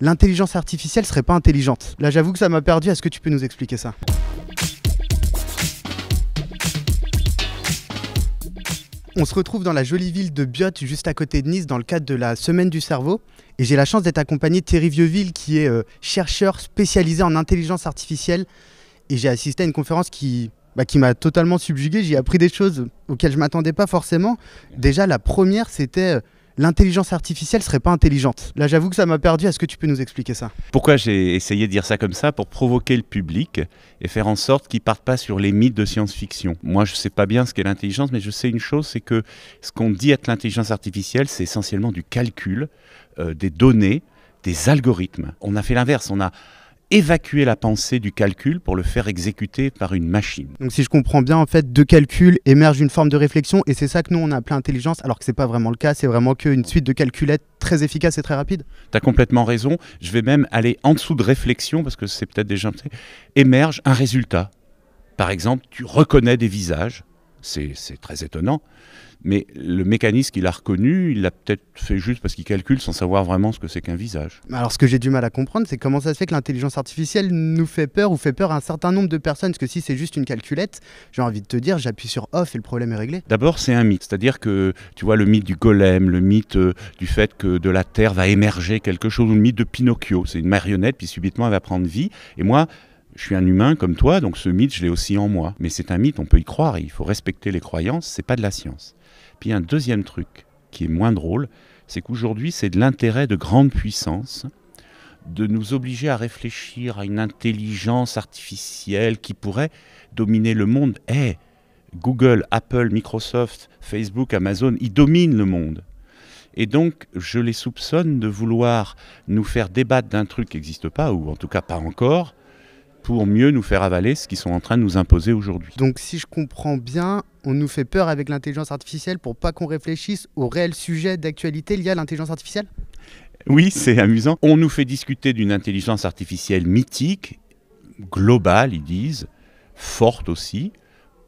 l'intelligence artificielle serait pas intelligente. Là, j'avoue que ça m'a perdu. Est-ce que tu peux nous expliquer ça? On se retrouve dans la jolie ville de Biot, juste à côté de Nice, dans le cadre de la Semaine du cerveau. Et j'ai la chance d'être accompagné de Thierry Vieuxville, qui est chercheur spécialisé en intelligence artificielle. Et j'ai assisté à une conférence qui m'a totalement subjugué. J'ai appris des choses auxquelles je ne m'attendais pas forcément. Déjà, la première, c'était l'intelligence artificielle serait pas intelligente. Là, j'avoue que ça m'a perdu. Est-ce que tu peux nous expliquer ça? Pourquoi j'ai essayé de dire ça comme ça? Pour provoquer le public et faire en sorte qu'il ne parte pas sur les mythes de science-fiction. Moi, je ne sais pas bien ce qu'est l'intelligence, mais je sais une chose, c'est que ce qu'on dit être l'intelligence artificielle, c'est essentiellement du calcul, des données, des algorithmes. On a fait l'inverse, on a évacuer la pensée du calcul pour le faire exécuter par une machine. Donc si je comprends bien, en fait, de calcul émerge une forme de réflexion et c'est ça que nous on a appelé intelligence, alors que c'est pas vraiment le cas, c'est vraiment qu'une suite de calculettes très efficace et très rapide. Tu as complètement raison, je vais même aller en dessous de réflexion, parce que c'est peut-être déjà... Émerge un résultat. Par exemple, tu reconnais des visages, c'est très étonnant, mais le mécanisme qu'il a reconnu, il l'a peut-être fait juste parce qu'il calcule sans savoir vraiment ce que c'est qu'un visage. Alors ce que j'ai du mal à comprendre, c'est comment ça se fait que l'intelligence artificielle nous fait peur ou fait peur à un certain nombre de personnes. Parce que si c'est juste une calculette, j'ai envie de te dire, j'appuie sur off et le problème est réglé. D'abord, c'est un mythe. C'est-à-dire que, tu vois, le mythe du golem, le mythe du fait que de la Terre va émerger quelque chose, ou le mythe de Pinocchio. C'est une marionnette, puis subitement elle va prendre vie. Et moi, je suis un humain comme toi, donc ce mythe, je l'ai aussi en moi. Mais c'est un mythe, on peut y croire, il faut respecter les croyances, c'est pas de la science. Puis un deuxième truc qui est moins drôle, c'est qu'aujourd'hui, c'est de l'intérêt de grandes puissances de nous obliger à réfléchir à une intelligence artificielle qui pourrait dominer le monde. Google, Apple, Microsoft, Facebook, Amazon, ils dominent le monde. Et donc, je les soupçonne de vouloir nous faire débattre d'un truc qui n'existe pas, ou en tout cas pas encore, pour mieux nous faire avaler ce qu'ils sont en train de nous imposer aujourd'hui. Donc si je comprends bien, on nous fait peur avec l'intelligence artificielle pour pas qu'on réfléchisse au réel sujet d'actualité lié à l'intelligence artificielle? Oui, c'est amusant. On nous fait discuter d'une intelligence artificielle mythique, globale, ils disent, forte aussi,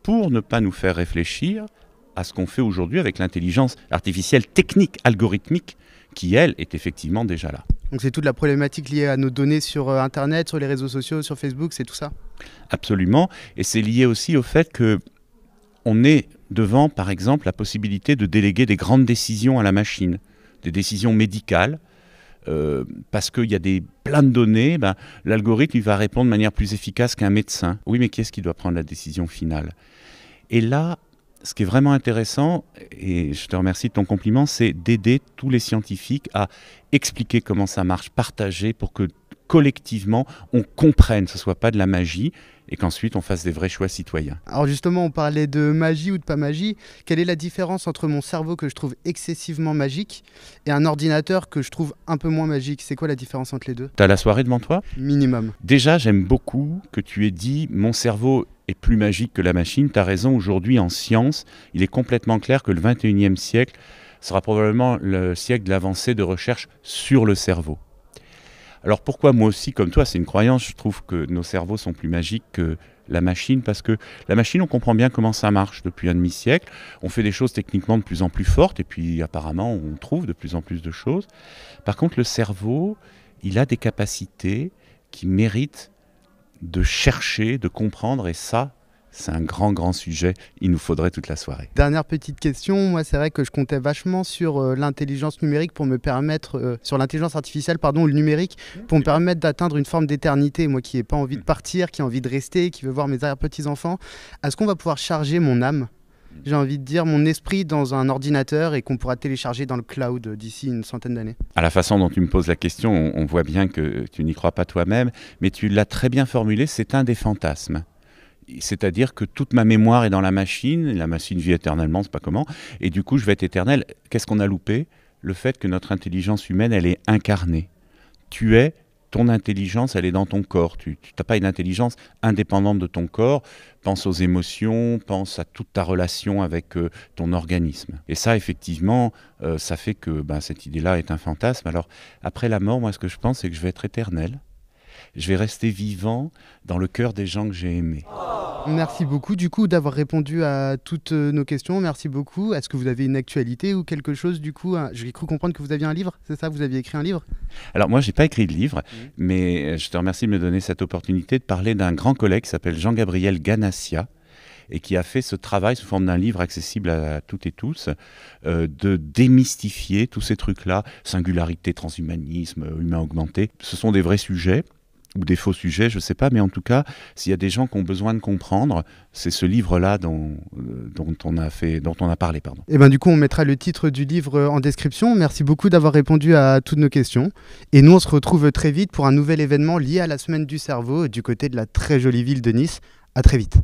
pour ne pas nous faire réfléchir à ce qu'on fait aujourd'hui avec l'intelligence artificielle technique, algorithmique, qui, elle, est effectivement déjà là. Donc c'est toute la problématique liée à nos données sur Internet, sur les réseaux sociaux, sur Facebook, c'est tout ça? Absolument. Et c'est lié aussi au fait qu'on est devant, par exemple, la possibilité de déléguer des grandes décisions à la machine, des décisions médicales, parce qu'il y a plein de données, l'algorithme il va répondre de manière plus efficace qu'un médecin. Oui, mais qui est-ce qui doit prendre la décision finale? Et là, ce qui est vraiment intéressant, et je te remercie de ton compliment, c'est d'aider tous les scientifiques à expliquer comment ça marche, partager pour que collectivement on comprenne, que ce ne soit pas de la magie et qu'ensuite on fasse des vrais choix citoyens. Alors justement, on parlait de magie ou de pas magie. Quelle est la différence entre mon cerveau que je trouve excessivement magique et un ordinateur que je trouve un peu moins magique? C'est quoi la différence entre les deux? Tu as la soirée devant toi? Minimum. Déjà, j'aime beaucoup que tu aies dit « mon cerveau est plus magique que la machine ». Tu as raison, aujourd'hui en science, il est complètement clair que le 21e siècle sera probablement le siècle de l'avancée de recherche sur le cerveau. Alors pourquoi moi aussi, comme toi, c'est une croyance, je trouve que nos cerveaux sont plus magiques que la machine, parce que la machine, on comprend bien comment ça marche depuis un demi-siècle, on fait des choses techniquement de plus en plus fortes, et puis apparemment on trouve de plus en plus de choses. Par contre, le cerveau, il a des capacités qui méritent de chercher, de comprendre, et ça, c'est un grand sujet, il nous faudrait toute la soirée. Dernière petite question, moi c'est vrai que je comptais vachement sur l'intelligence numérique pour me permettre, sur l'intelligence artificielle, pardon, le numérique, pour me permettre d'atteindre une forme d'éternité, moi qui n'ai pas envie de partir, qui a envie de rester, qui veut voir mes arrière-petits-enfants. Est-ce qu'on va pouvoir charger mon âme, j'ai envie de dire mon esprit dans un ordinateur et qu'on pourra télécharger dans le cloud d'ici une centaine d'années? À la façon dont tu me poses la question, on voit bien que tu n'y crois pas toi-même, mais tu l'as très bien formulé, c'est un des fantasmes. C'est-à-dire que toute ma mémoire est dans la machine vit éternellement, c'est pas comment, et du coup je vais être éternel. Qu'est-ce qu'on a loupé? Le fait que notre intelligence humaine, elle est incarnée. Ton intelligence, elle est dans ton corps. Tu n'as pas une intelligence indépendante de ton corps. Pense aux émotions, pense à toute ta relation avec ton organisme. Et ça, effectivement, ça fait que cette idée-là est un fantasme. Alors, après la mort, moi, ce que je pense, c'est que je vais être éternel. Je vais rester vivant dans le cœur des gens que j'ai aimés. Merci beaucoup du coup d'avoir répondu à toutes nos questions. Merci beaucoup. Est-ce que vous avez une actualité ou quelque chose du coup J'ai cru comprendre que vous aviez un livre, c'est ça? Vous aviez écrit un livre? Alors moi, j'ai pas écrit de livre, mais je te remercie de me donner cette opportunité de parler d'un grand collègue qui s'appelle Jean-Gabriel Ganassia et qui a fait ce travail sous forme d'un livre accessible à toutes et tous, de démystifier tous ces trucs-là, singularité, transhumanisme, humain augmenté. Ce sont des vrais sujets, ou des faux sujets, je ne sais pas, mais en tout cas, s'il y a des gens qui ont besoin de comprendre, c'est ce livre-là dont on a parlé. Pardon. Et ben du coup, on mettra le titre du livre en description. Merci beaucoup d'avoir répondu à toutes nos questions. Et nous, on se retrouve très vite pour un nouvel événement lié à la Semaine du Cerveau du côté de la très jolie ville de Nice. À très vite.